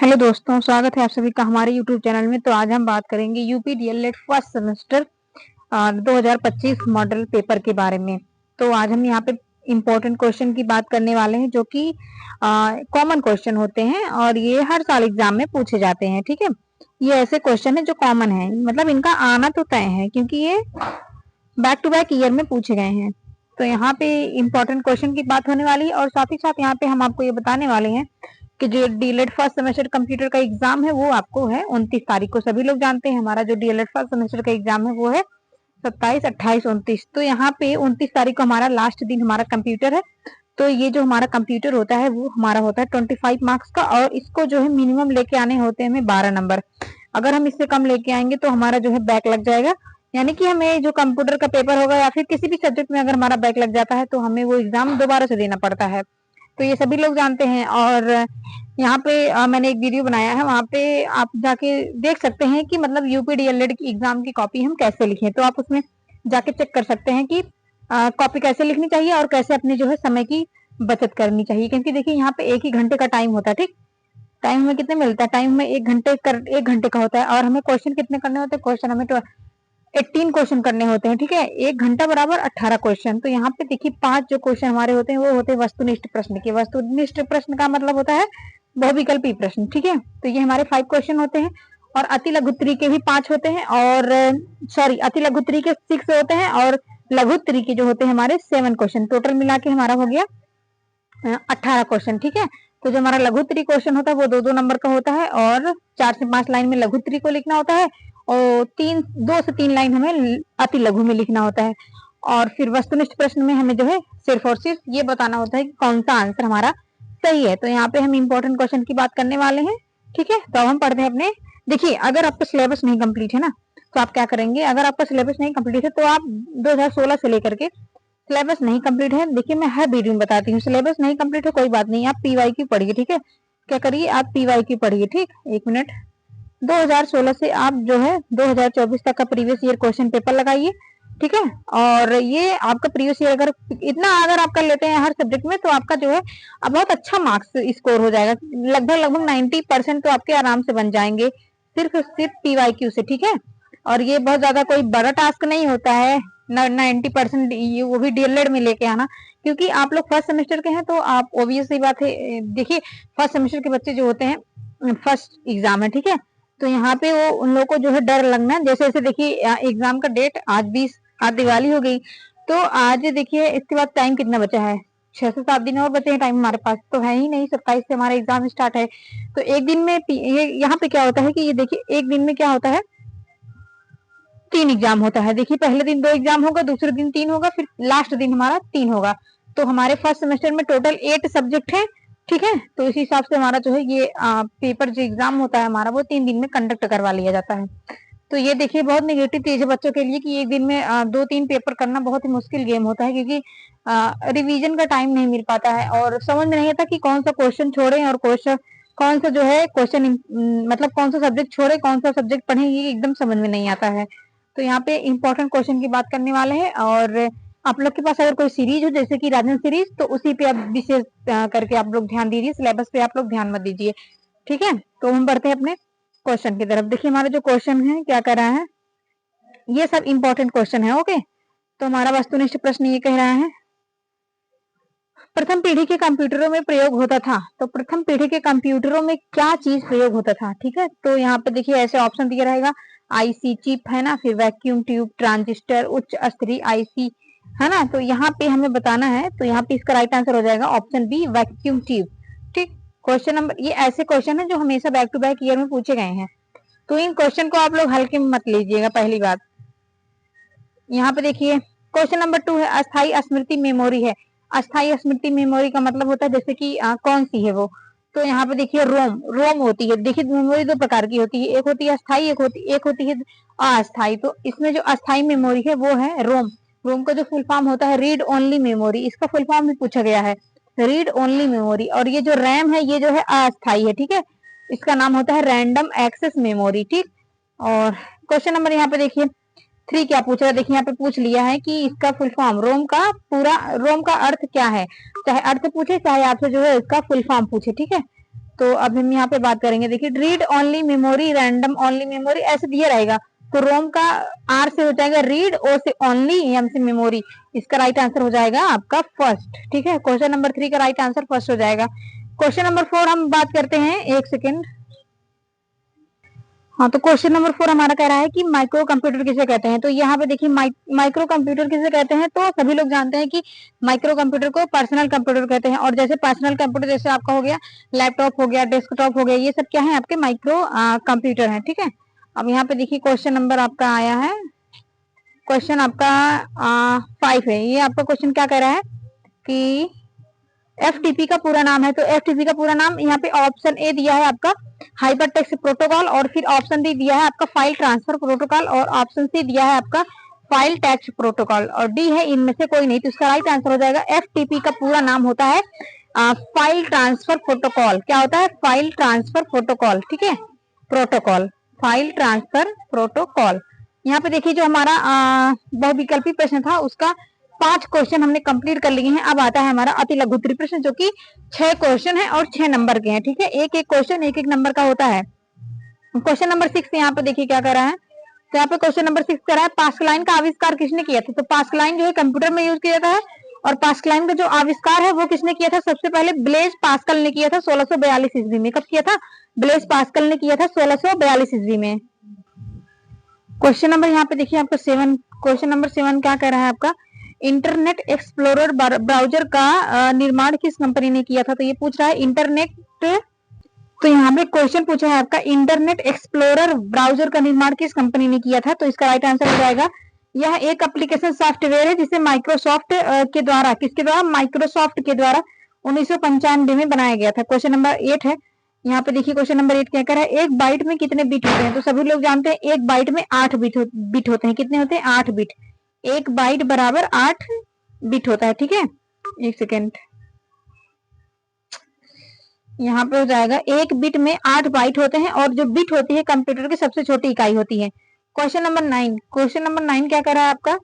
Hello दोस्तों, स्वागत है आप सभी का हमारे यूट्यूब चैनल में। तो आज हम बात करेंगे UP DElEd first semester 2025 model paper के बारे में। तो आज हम यहाँ पे इम्पोर्टेंट क्वेश्चन की बात करने वाले हैं, जो कि कॉमन क्वेश्चन होते हैं और ये हर साल एग्जाम में पूछे जाते हैं। ठीक है, ये ऐसे क्वेश्चन है जो कॉमन है, मतलब इनका आना तो तय है क्योंकि ये बैक टू बैक ईयर में पूछे गए हैं। तो यहाँ पे इम्पोर्टेंट क्वेश्चन की बात होने वाली है और साथ ही साथ यहाँ पे हम आपको ये बताने वाले हैं कि जो डीएलएड फर्स्ट सेमेस्टर कंप्यूटर का एग्जाम है वो आपको है 29 तारीख को। सभी लोग जानते हैं हमारा जो डीएलएड फर्स्ट सेमेस्टर का एग्जाम है वो है 27, 28, 29। तो यहाँ पे 29 तारीख को हमारा लास्ट दिन हमारा कंप्यूटर है। तो ये जो हमारा कंप्यूटर होता है वो हमारा होता है 25 मार्क्स का, और इसको जो है मिनिमम लेके आने होते हैं हमें 12 नंबर। अगर हम इससे कम लेके आएंगे तो हमारा जो है बैक लग जाएगा, यानी कि हमें जो कंप्यूटर का पेपर होगा या फिर किसी भी सब्जेक्ट में अगर हमारा बैक लग जाता है तो हमें वो एग्जाम दोबारा से देना पड़ता है। तो ये सभी लोग जानते हैं। और यहाँ पे मैंने एक वीडियो बनाया है, वहाँ पे आप जाके देख सकते हैं कि मतलब यूपी डीएलएड की एग्जाम की कॉपी हम कैसे लिखें। तो आप उसमें जाके चेक कर सकते हैं कि कॉपी कैसे लिखनी चाहिए और कैसे अपने जो है समय की बचत करनी चाहिए। क्योंकि देखिए यहाँ पे 1 ही घंटे का टाइम होता है। ठीक, टाइम हमें कितने मिलता है? टाइम में 1 घंटे का होता है और हमें क्वेश्चन कितने करने होते हैं? क्वेश्चन हमें 18 क्वेश्चन करने होते हैं। ठीक है, 1 घंटा बराबर 18 क्वेश्चन। तो यहाँ पे देखिए 5 जो क्वेश्चन हमारे होते हैं वो होते हैं वस्तुनिष्ठ प्रश्न के। वस्तुनिष्ठ प्रश्न का मतलब होता है बहुविकल्पी प्रश्न। ठीक है, तो ये हमारे 5 क्वेश्चन होते हैं और अति लघुत्तरी के भी 5 होते हैं, और सॉरी अति लघुत्तरी के 6 होते हैं और लघुत्तरी के जो होते हैं हमारे 7 क्वेश्चन। टोटल मिला के हमारा हो गया 18 क्वेश्चन। ठीक है, तो जो हमारा लघुत्तरी क्वेश्चन होता है वो 2-2 नंबर का होता है और 4 से 5 लाइन में लघुत्तरी को लिखना होता है और 2 से 3 लाइन हमें अति लघु में लिखना होता है। और फिर वस्तुनिष्ठ प्रश्न में हमें जो है सिर्फ और सिर्फ ये बताना होता है कि कौन सा आंसर हमारा सही है। तो यहाँ पे हम इम्पोर्टेंट क्वेश्चन की बात करने वाले हैं। ठीक है, तो अब हम पढ़ते हैं अपने। देखिए, अगर आपका सिलेबस नहीं कंप्लीट है ना तो आप क्या करेंगे? अगर आपका सिलेबस नहीं कंप्लीट है तो आप 2016 से लेकर के सिलेबस नहीं कंप्लीट है, देखिए मैं हर वीडियो में बताती हूँ, सिलेबस नहीं कंप्लीट है कोई बात नहीं, आप पीवाईक्यू पढ़िए। ठीक है, क्या करिए? आप पीवाईक्यू पढ़िए। ठीक, 1 मिनट। 2016 से आप जो है 2024 तक का प्रीवियस ईयर क्वेश्चन पेपर लगाइए। ठीक है, और ये आपका प्रीवियस ईयर अगर आप कर लेते हैं हर सब्जेक्ट में तो आपका जो है अब बहुत अच्छा मार्क्स स्कोर हो जाएगा। लगभग 90% तो आपके आराम से बन जाएंगे सिर्फ पीवाईक्यू से। ठीक है, और ये बहुत ज्यादा कोई बड़ा टास्क नहीं होता है 90%, वो भी डीएलएड में लेके आना, क्योंकि आप लोग फर्स्ट सेमेस्टर के हैं। तो आप ऑब्वियस सी बात है, देखिए फर्स्ट सेमेस्टर के बच्चे जो होते हैं फर्स्ट एग्जाम है। ठीक है, तो यहाँ पे वो उन लोगों को जो है डर लगना, जैसे जैसे देखिए एग्जाम का डेट आज 20, आज दिवाली हो गई तो आज देखिए इसके बाद टाइम कितना बचा है? 6 से 7 दिन और बचे हैं। टाइम हमारे पास तो है ही नहीं, 27 से हमारा एग्जाम स्टार्ट है। तो एक दिन में ये यहाँ पे क्या होता है कि ये देखिए एक दिन में क्या होता है, 3 एग्जाम होता है। देखिए पहले दिन 2 एग्जाम होगा, दूसरे दिन 3 होगा, फिर लास्ट दिन हमारा 3 होगा। तो हमारे फर्स्ट सेमेस्टर में टोटल 8 सब्जेक्ट है। ठीक है, तो इस हिसाब से हमारा जो है ये पेपर जो एग्जाम होता है हमारा वो 3 दिन में कंडक्ट करवा लिया जाता है। तो ये देखिए बहुत नेगेटिव चीज है बच्चों के लिए कि एक दिन में 2-3 पेपर करना बहुत ही मुश्किल गेम होता है, क्योंकि रिवीजन का टाइम नहीं मिल पाता है और समझ में नहीं आता कि कौन सा क्वेश्चन छोड़े और कौन सा जो है क्वेश्चन मतलब कौन सा सब्जेक्ट छोड़े कौन सा सब्जेक्ट पढ़े, ये एकदम समझ में नहीं आता है। तो यहाँ पे इम्पोर्टेंट क्वेश्चन की बात करने वाले हैं, और आप लोग के पास अगर कोई सीरीज हो जैसे कि राजन सीरीज तो उसी पे आप विशेष करके आप लोग ध्यान दीजिए, सिलेबस पे आप लोग ध्यान मत दीजिए। ठीक है, तो हम बढ़ते हैं अपने क्वेश्चन की तरफ। देखिए हमारा जो क्वेश्चन है क्या कर रहा है, ये सब इम्पोर्टेंट क्वेश्चन है। ओके, तो हमारा वस्तुनिष्ठ प्रश्न ये कह रहा है, प्रथम पीढ़ी के कंप्यूटरों में प्रयोग होता था। तो प्रथम पीढ़ी के कंप्यूटरों में क्या चीज प्रयोग होता था? ठीक है, तो यहाँ पे देखिए ऐसे ऑप्शन दिया रहेगा, आईसी चिप है ना, फिर वैक्यूम ट्यूब, ट्रांजिस्टर, उच्च स्तरीय आईसी है ना। तो यहाँ पे हमें बताना है, तो यहाँ पे इसका राइट आंसर हो जाएगा ऑप्शन बी, वैक्यूम ट्यूब। ठीक, क्वेश्चन नंबर, ये ऐसे क्वेश्चन है जो हमेशा बैक टू बैक ईयर में पूछे गए हैं, तो इन क्वेश्चन को आप लोग हल्के में मत लीजिएगा। पहली बात यहाँ पे देखिए क्वेश्चन नंबर 2 है, अस्थाई स्मृति मेमोरी है। अस्थाई स्मृति मेमोरी का मतलब होता है जैसे कि कौन सी है वो, तो यहाँ पे देखिए रोम होती है। देखिए मेमोरी 2 प्रकार की होती है, एक होती है अस्थाई, एक होती है अस्थाई। तो इसमें जो अस्थाई मेमोरी है वो है रोम। रोम का जो फुल फॉर्म होता है रीड ओनली मेमोरी, इसका फुल फॉर्म भी पूछा गया है, रीड ओनली मेमोरी। और ये जो रैम है ये जो है अस्थाई है। ठीक है, इसका नाम होता है रैंडम एक्सेस मेमोरी। ठीक, और क्वेश्चन नंबर यहाँ पे देखिए 3 क्या पूछ रहा है, देखिए यहाँ पे पूछ लिया है कि इसका फुल फॉर्म रोम का अर्थ क्या है। चाहे अर्थ पूछे चाहे आपसे जो है इसका फुल फॉर्म पूछे। ठीक है, तो अब हम यहाँ पे बात करेंगे, देखिए read only memory, random only memory, ऐसे दिया रहेगा। तो रोम का आर से हो जाएगा रीड, ओ से ओनली, एम से मेमोरी। इसका राइट आंसर हो जाएगा आपका फर्स्ट। ठीक है, क्वेश्चन नंबर 3 का राइट आंसर फर्स्ट हो जाएगा। क्वेश्चन नंबर 4 हम बात करते हैं, एक सेकेंड। हाँ, तो क्वेश्चन नंबर 4 हमारा कह रहा है कि माइक्रो कंप्यूटर किसे कहते हैं। तो यहाँ पे देखिए माइक्रो कंप्यूटर किसे कहते हैं, तो सभी लोग जानते हैं कि माइक्रो कंप्यूटर को पर्सनल कंप्यूटर कहते हैं। और जैसे पर्सनल कंप्यूटर जैसे आपका हो गया लैपटॉप हो गया, डेस्कटॉप हो गया, ये सब क्या है आपके माइक्रो कंप्यूटर है। ठीक है, अब यहाँ पे देखिए क्वेश्चन नंबर आपका आया है, क्वेश्चन आपका 5 है। ये आपका क्वेश्चन क्या कह रहा है कि एफटीपी का पूरा नाम है। तो एफटीपी का पूरा नाम यहाँ पे ऑप्शन ए दिया है आपका हाइपर टेक्स्ट प्रोटोकॉल, और फिर ऑप्शन डी दिया है आपका फाइल ट्रांसफर प्रोटोकॉल, और ऑप्शन सी दिया है आपका फाइल टेक्स्ट प्रोटोकॉल, और डी है इनमें से कोई नहीं। तो इसका राइट आंसर हो जाएगा एफटीपी का पूरा नाम होता है फाइल ट्रांसफर प्रोटोकॉल। क्या होता है? File transfer protocol. ठीक है, प्रोटोकॉल, फाइल ट्रांसफर प्रोटोकॉल। यहाँ पे देखिए जो हमारा बहुविकल्पी प्रश्न था उसका 5 क्वेश्चन हमने कंप्लीट कर लिए हैं। अब आता है हमारा अति लघु उत्तरीय प्रश्न, जो कि 6 क्वेश्चन है और 6 नंबर के हैं। ठीक है, एक एक क्वेश्चन एक एक नंबर का होता है। क्वेश्चन नंबर 6 यहाँ पे देखिए क्या कर रहा है। तो यहाँ पे क्वेश्चन नंबर 6 कर रहा है पास्कलाइन का आविष्कार किसने किया था। तो पास्कलाइन जो है कंप्यूटर में यूज किया जाता है, और पास्कलाइन का जो आविष्कार है वो किसने किया था? सबसे पहले ब्लेज पास्कल ने किया था 1642 ईस्वी में। कब किया था? ब्लेज पास्कल ने किया था 1642 ईस्वी में। क्वेश्चन नंबर यहाँ पे देखिए आपका 7, क्वेश्चन नंबर 7 क्या कह रहा है आपका इंटरनेट एक्सप्लोरर ब्राउजर का निर्माण किस कंपनी ने किया था। तो ये पूछ रहा है इंटरनेट, तो यहाँ पे क्वेश्चन पूछा है आपका इंटरनेट एक्सप्लोरर ब्राउजर का निर्माण किस कंपनी ने किया था। तो इसका राइट आंसर हो जाएगा यह एक एप्लीकेशन सॉफ्टवेयर है जिसे माइक्रोसॉफ्ट के द्वारा, किसके द्वारा? माइक्रोसॉफ्ट के द्वारा 1995 में बनाया गया था। क्वेश्चन नंबर 8 है। यहाँ पे देखिए क्वेश्चन नंबर 8 क्या कह रहा है एक बाइट में कितने बिट होते हैं। तो सभी लोग जानते हैं एक बाइट में 8 बिट होते हैं। कितने होते हैं? 8 बिट। एक बाइट बराबर 8 बिट होता है। ठीक है, एक सेकेंड, यहाँ पे हो जाएगा एक बिट में 8 बाइट होते हैं, और जो बिट होती है कंप्यूटर की सबसे छोटी इकाई होती है। क्वेश्चन नंबर 9, क्वेश्चन नंबर 9 क्या कर रहा है आपका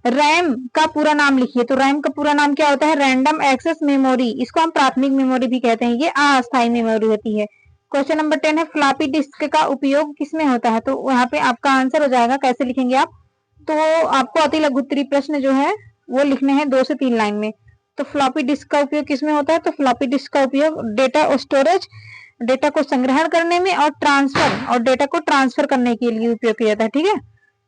रैम का पूरा नाम लिखिए। तो रैम का पूरा नाम क्या होता है? Random access memory. इसको हम प्राथमिक मेमोरी भी कहते हैं, ये अस्थायी मेमोरी होती है। क्वेश्चन नंबर 10 है फ्लॉपी डिस्क का उपयोग किसमें होता है। तो वहां पे आपका आंसर हो जाएगा, कैसे लिखेंगे आप? तो आपको अति लघु उत्तरीय प्रश्न जो है वो लिखने हैं 2 से 3 लाइन में। तो फ्लॉपी डिस्क का उपयोग किसमें होता है? तो फ्लॉपी डिस्क का उपयोग डेटा और स्टोरेज, डेटा को संग्रहण करने में, और ट्रांसफर, और डेटा को ट्रांसफर करने के लिए उपयोग किया जाता है। ठीक है,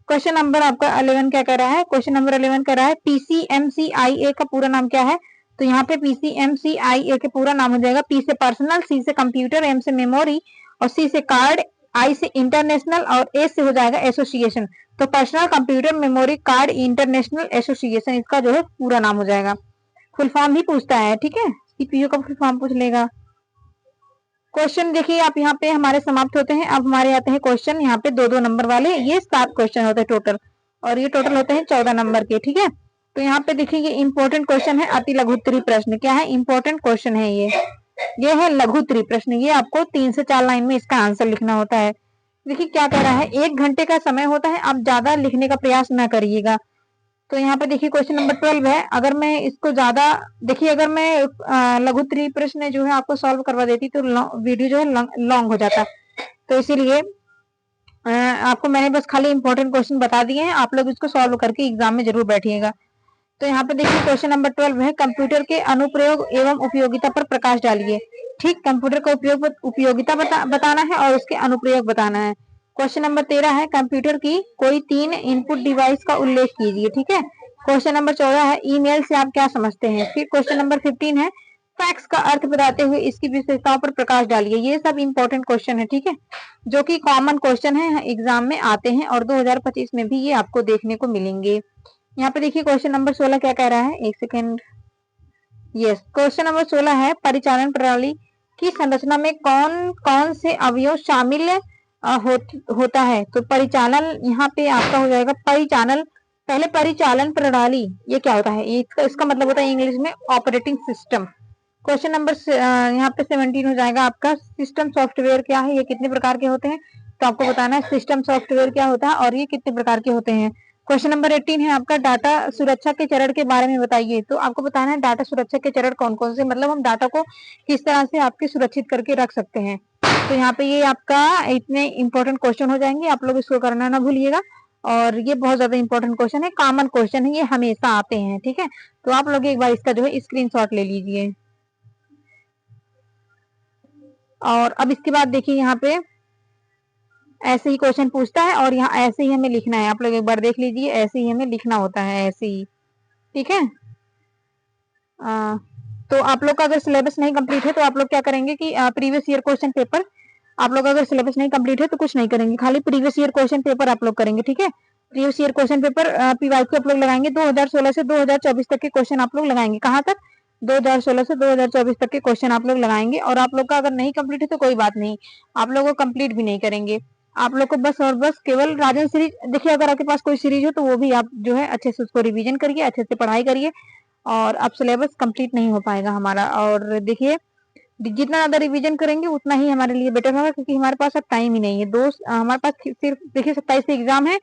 क्वेश्चन नंबर आपका 11 क्या कर रहा है? क्वेश्चन नंबर 11 कर रहा है पीसीएमसीआईए का पूरा नाम क्या है। तो यहाँ पे पीसीएमसीआईए के पूरा नाम हो जाएगा पी से पर्सनल, सी से कंप्यूटर, एम से मेमोरी, और सी से कार्ड, आई से इंटरनेशनल, और ए से हो जाएगा एसोसिएशन। तो personal computer memory card international association, इसका जो है पूरा नाम हो जाएगा। फुल फॉर्म भी पूछता है। ठीक है, सीपीयू का फुल फॉर्म पूछ लेगा। क्वेश्चन देखिए आप यहाँ पे हमारे समाप्त होते हैं। अब हमारे आते हैं क्वेश्चन यहाँ पे 2-2 नंबर वाले। ये 7 क्वेश्चन होते हैं टोटल, और ये टोटल होते हैं 14 नंबर के। ठीक है, तो यहाँ पे देखिए ये इंपॉर्टेंट क्वेश्चन है अति लघु उत्तरीय प्रश्न। क्या है? इंपॉर्टेंट क्वेश्चन है ये है लघु उत्तरीय प्रश्न। ये आपको 3 से 4 लाइन में इसका आंसर लिखना होता है। देखिए क्या कह रहा है 1 घंटे का समय होता है, आप ज्यादा लिखने का प्रयास ना करिएगा। तो यहाँ पे देखिए क्वेश्चन नंबर 12 है। अगर मैं इसको ज्यादा देखिए, अगर मैं लघु उत्तरीय प्रश्न जो है आपको सॉल्व करवा देती तो वीडियो जो है लॉन्ग हो जाता। तो इसीलिए आपको मैंने बस खाली इंपॉर्टेंट क्वेश्चन बता दिए हैं, आप लोग इसको सॉल्व करके एग्जाम में जरूर बैठिएगा। तो यहाँ पे देखिए क्वेश्चन नंबर 12 है कंप्यूटर के अनुप्रयोग एवं उपयोगिता पर प्रकाश डालिए। ठीक, कंप्यूटर का उपयोगिता बताना है और उसके अनुप्रयोग बताना है। क्वेश्चन नंबर 13 है कंप्यूटर की कोई 3 इनपुट डिवाइस का उल्लेख कीजिए। ठीक है, क्वेश्चन नंबर 14 है ईमेल से आप क्या समझते हैं। फिर क्वेश्चन नंबर 15 है फैक्स का अर्थ बताते हुए इसकी विशेषताओं पर प्रकाश डालिए। ये सब इंपॉर्टेंट क्वेश्चन है। ठीक है, जो कि कॉमन क्वेश्चन है, एग्जाम में आते हैं, और 2025 में भी ये आपको देखने को मिलेंगे। यहाँ पे देखिए क्वेश्चन नंबर 16 क्या कह रहा है, एक सेकेंड। यस, क्वेश्चन नंबर 16 है परिचालन प्रणाली की संरचना में कौन कौन से अवयव शामिल होता है। तो परिचालन यहाँ पे आपका हो जाएगा परिचालन। पहले परिचालन प्रणाली ये क्या होता है? इसका मतलब होता है इंग्लिश में ऑपरेटिंग सिस्टम। क्वेश्चन नंबर यहाँ पे 17 हो जाएगा आपका सिस्टम सॉफ्टवेयर क्या है, ये कितने प्रकार के होते हैं। तो आपको बताना है सिस्टम सॉफ्टवेयर क्या होता है और ये कितने प्रकार के होते हैं। क्वेश्चन नंबर 18 है आपका, डाटा सुरक्षा के चरण के बारे में बताइए। तो आपको बताना है डाटा सुरक्षा के चरण कौन कौन से, मतलब हम डाटा को किस तरह से आपके सुरक्षित करके रख सकते हैं। तो यहाँ पे ये आपका इतने इंपॉर्टेंट क्वेश्चन हो जाएंगे, आप लोग इसको करना ना भूलिएगा। और ये बहुत ज्यादा इंपॉर्टेंट क्वेश्चन है, कॉमन क्वेश्चन है, ये हमेशा आते हैं, ठीक है। तो आप लोग एक बार इसका जो है स्क्रीनशॉट ले लीजिए। और अब इसके बाद देखिए यहाँ पे ऐसे ही क्वेश्चन पूछता है और यहाँ ऐसे ही हमें लिखना है। आप लोग एक बार देख लीजिए, ऐसे ही हमें लिखना होता है, ऐसे ही, ठीक है। तो आप लोग का अगर सिलेबस नहीं कंप्लीट है तो आप लोग क्या करेंगे कि प्रीवियस ईयर क्वेश्चन पेपर, आप लोग अगर सिलेबस नहीं कंप्लीट है तो कुछ नहीं करेंगे, खाली प्रीवियस ईयर क्वेश्चन पेपर आप लोग करेंगे, ठीक है। Previous year question paper PYQ आप लोग लगाएंगे, 2016 से 2024 तक के क्वेश्चन आप लोग लगाएंगे। कहाँ तक? 2016 से 2024 तक के क्वेश्चन आप लोग लगाएंगे। और आप लोग का अगर नहीं कंप्लीट है तो कोई बात नहीं, आप लोग को कंप्लीट भी नहीं करेंगे। आप लोग को बस और बस केवल राजन सीरीज, देखिए अगर आपके पास कोई सीरीज हो तो वो भी आप जो है अच्छे से उसको रिवीजन करिए, अच्छे से पढ़ाई करिए, और अब सिलेबस कंप्लीट नहीं हो पाएगा हमारा। और देखिए जितना ज्यादा रिवीजन करेंगे उतना ही हमारे लिए बेटर होगा, क्योंकि हमारे पास अब टाइम ही नहीं है दोस्त। हमारे पास सिर्फ देखिए 27 से एग्जाम है,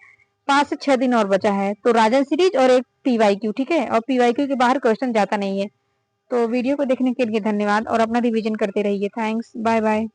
5 से 6 दिन और बचा है। तो राजन सीरीज और एक पीवाईक्यू, ठीक है। और पीवाईक्यू के बाहर क्वेश्चन जाता नहीं है। तो वीडियो को देखने के लिए धन्यवाद और अपना रिवीजन करते रहिए। Thanks, bye bye.